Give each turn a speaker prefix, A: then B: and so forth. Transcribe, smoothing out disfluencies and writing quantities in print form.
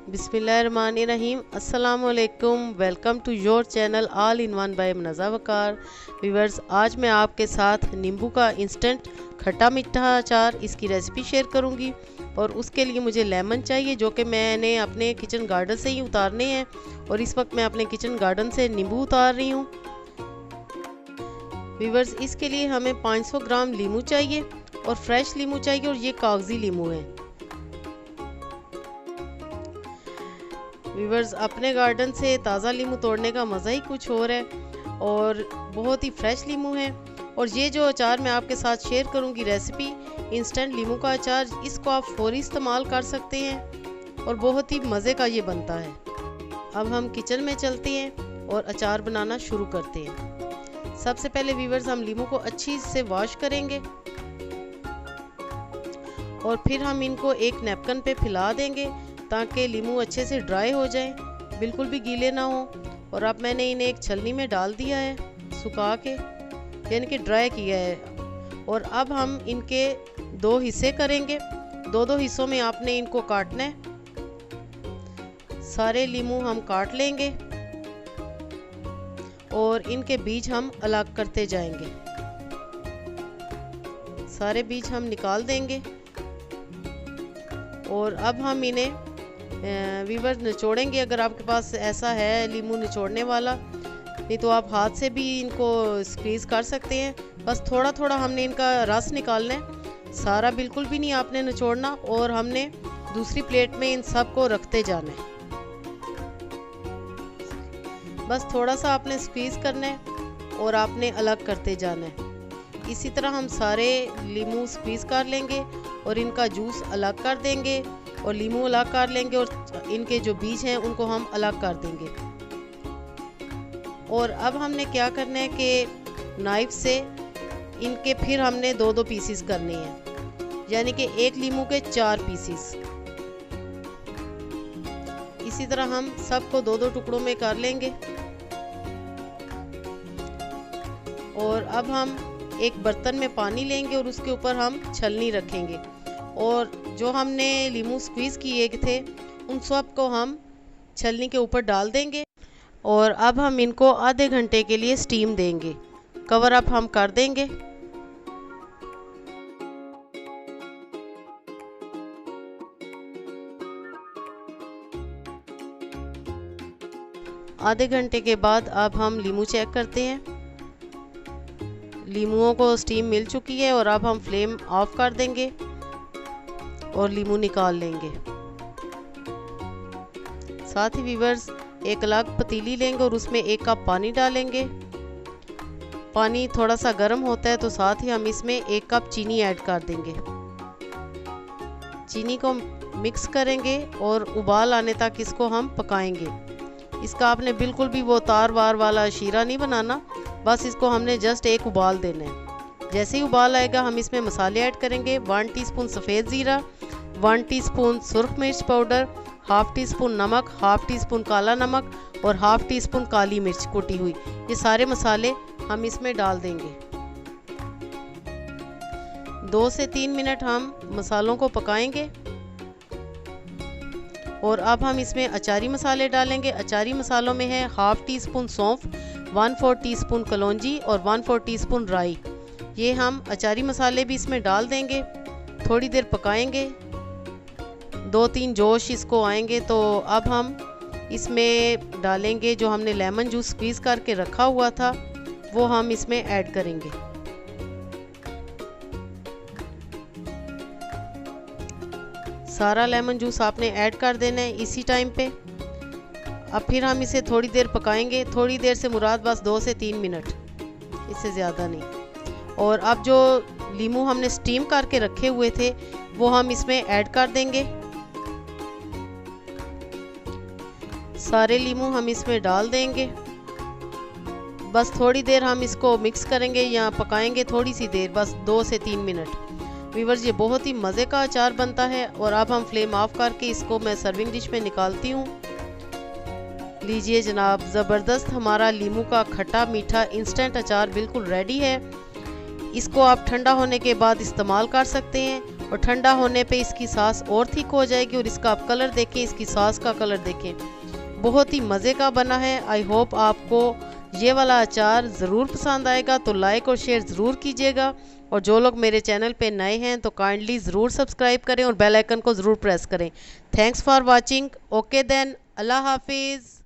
A: बिस्मिल्लाहिर्रहमानिर्रहीम। अस्सलामुअलैकुम। Welcome to your channel all in one by Munazza Waqar. Viewers, आज मैं आपके साथ नींबू का इंस्टेंट खट्टा मीठा अचार इसकी रेसिपी शेयर करूंगी। और उसके लिए मुझे लेमन चाहिए, जो कि मैंने अपने किचन गार्डन से ही उतारने हैं। और इस वक्त मैं अपने किचन गार्डन से नींबू उतार रही हूँ। व्यूअर्स, इसके लिए हमें 500 ग्राम लीमू चाहिए और फ्रेश लीमू चाहिए, और ये कागजी लीमू है। व्यूअर्स, अपने गार्डन से ताज़ा लीमू तोड़ने का मज़ा ही कुछ और है, और बहुत ही फ्रेश लीमू है। और ये जो अचार मैं आपके साथ शेयर करूंगी रेसिपी, इंस्टेंट लीमू का अचार, इसको आप फौरी इस्तेमाल कर सकते हैं और बहुत ही मज़े का ये बनता है। अब हम किचन में चलते हैं और अचार बनाना शुरू करते हैं। सबसे पहले व्यूअर्स, हम लीमू को अच्छी से वॉश करेंगे और फिर हम इनको एक नैपकिन पे फैला देंगे ताकि लीमू अच्छे से ड्राई हो जाए, बिल्कुल भी गीले ना हो। और अब मैंने इन्हें एक छलनी में डाल दिया है, सुखा के, यानी कि ड्राई किया है। और अब हम इनके दो हिस्से करेंगे। दो हिस्सों में आपने इनको काटना है। सारे लीमू हम काट लेंगे और इनके बीज हम अलग करते जाएंगे। सारे बीज हम निकाल देंगे और अब हम इन्हें व्यूअर्स निचोड़ेंगे। अगर आपके पास ऐसा है लीमू निचोड़ने वाला, नहीं तो आप हाथ से भी इनको स्क्वीज कर सकते हैं। बस थोड़ा थोड़ा हमने इनका रस निकालना है, सारा बिल्कुल भी नहीं आपने निचोड़ना। और हमने दूसरी प्लेट में इन सब को रखते जाना है। बस थोड़ा सा आपने स्क्वीज करना है और आपने अलग करते जाना है। इसी तरह हम सारे लीमू स्क्वीज कर लेंगे और इनका जूस अलग कर देंगे और लीमू अलग कर लेंगे, और इनके जो बीज हैं उनको हम अलग कर देंगे। और अब हमने क्या करना है कि नाइफ से इनके फिर हमने दो पीसीस करने हैं, यानी कि एक लीमू के 4 पीसीस। इसी तरह हम सबको दो टुकड़ों में कर लेंगे। और अब हम एक बर्तन में पानी लेंगे और उसके ऊपर हम छलनी रखेंगे, और जो हमने लीमू स्क्वीज किए थे उन सब को हम छलनी के ऊपर डाल देंगे। और अब हम इनको आधे घंटे के लिए स्टीम देंगे। कवर अप हम कर देंगे। आधे घंटे के बाद अब हम लीमू चेक करते हैं। लीमुओं को स्टीम मिल चुकी है और अब हम फ्लेम ऑफ कर देंगे और लीमू निकाल लेंगे। साथ ही व्यूअर्स, एक अलग पतीली लेंगे और उसमें 1 कप पानी डालेंगे। पानी थोड़ा सा गर्म होता है तो साथ ही हम इसमें 1 कप चीनी ऐड कर देंगे। चीनी को मिक्स करेंगे और उबाल आने तक इसको हम पकाएंगे। इसका आपने बिल्कुल भी वो तार वार वाला शीरा नहीं बनाना, बस इसको हमने जस्ट एक उबाल देना है। जैसे ही उबाल आएगा हम इसमें मसाले ऐड करेंगे। 1 टीस्पून सफ़ेद ज़ीरा, 1 टीस्पून सुरख मिर्च पाउडर, हाफ टी स्पून नमक, हाफ टी स्पून काला नमक और हाफ टी स्पून काली मिर्च कुटी हुई। ये सारे मसाले हम इसमें डाल देंगे। 2 से 3 मिनट हम मसालों को पकाएंगे। और अब हम इसमें अचारी मसाले डालेंगे। अचारी मसालों में है हाफ टी स्पून सौंफ, 1/4 टीस्पून कलौंजी और 1/4 टीस्पून राई। ये हम अचारी मसाले भी इसमें डाल देंगे। थोड़ी देर पकाएंगे, 2-3 जोश इसको आएंगे तो अब हम इसमें डालेंगे जो हमने लेमन जूस स्क्वीज करके रखा हुआ था, वो हम इसमें ऐड करेंगे। सारा लेमन जूस आपने ऐड कर देना है इसी टाइम पे। अब फिर हम इसे थोड़ी देर पकाएंगे। थोड़ी देर से मुराद बस 2 से 3 मिनट, इससे ज़्यादा नहीं। और अब जो लीमू हमने स्टीम करके रखे हुए थे वो हम इसमें ऐड कर देंगे। सारे लीमू हम इसमें डाल देंगे। बस थोड़ी देर हम इसको मिक्स करेंगे या पकाएंगे, थोड़ी सी देर, बस 2 से 3 मिनट। व्यूअर्स, ये बहुत ही मज़े का अचार बनता है। और अब हम फ्लेम ऑफ करके इसको मैं सर्विंग डिश में निकालती हूँ। लीजिए जनाब, ज़बरदस्त हमारा लीमू का खट्टा मीठा इंस्टेंट अचार बिल्कुल रेडी है। इसको आप ठंडा होने के बाद इस्तेमाल कर सकते हैं और ठंडा होने पे इसकी सॉस और थिक हो जाएगी। और इसका आप कलर देखें, इसकी सॉस का कलर देखें, बहुत ही मज़े का बना है। आई होप आपको ये वाला अचार ज़रूर पसंद आएगा, तो लाइक और शेयर ज़रूर कीजिएगा। और जो लोग मेरे चैनल पे नए हैं तो काइंडली ज़रूर सब्सक्राइब करें और बेल आइकन को ज़रूर प्रेस करें। Thanks for watching. Okay then, अल्लाह हाफिज़।